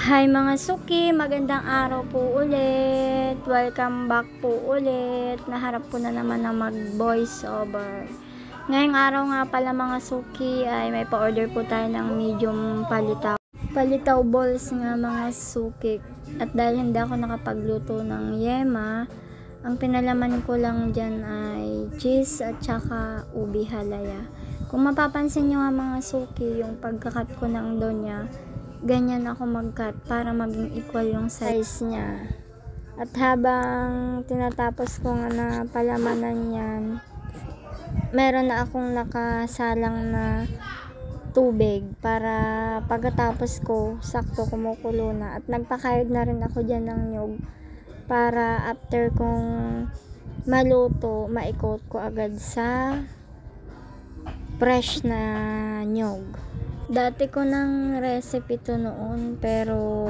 Hi mga suki, magandang araw po ulit. Welcome back po ulit. Naharap ko na naman ng mag-voice over. Ngayong araw nga pala mga suki ay may pa-order po tayo ng medium palitaw balls nga mga suki. At dahil hindi ako nakapagluto ng yema, ang pinalaman ko lang dyan ay cheese at saka ubi halaya. Kung mapapansin nyo nga mga suki, yung pagkakat ko ng donya, ganyan ako mag-cut para maging equal yung size niya. At habang tinatapos ko nga na palamanan yan, meron na akong nakasalang na tubig para pagkatapos ko, sakto kumukulo na. At nagpakayod na rin ako dyan ng nyug para after kong maluto, maikot ko agad sa fresh na nyug. Dati ko ng recipe to noon pero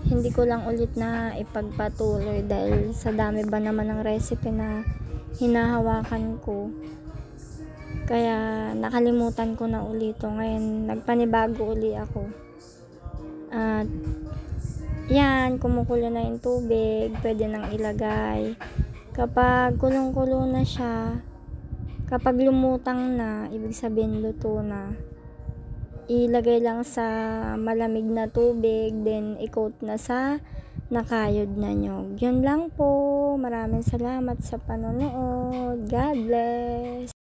hindi ko lang ulit na ipagpatuloy dahil sa dami ba naman ng recipe na hinahawakan ko. Kaya nakalimutan ko na ulit to. Ngayon nagpanibago uli ako. At yan, kumukulo na yung tubig, pwede nang ilagay. Kapag kulong-kulo na siya, kapag lumutang na, ibig sabihin luto na. Ilagay lang sa malamig na tubig, then i-coat na sa nakayod na nyug. Yun lang po. Maraming salamat sa panonood. God bless.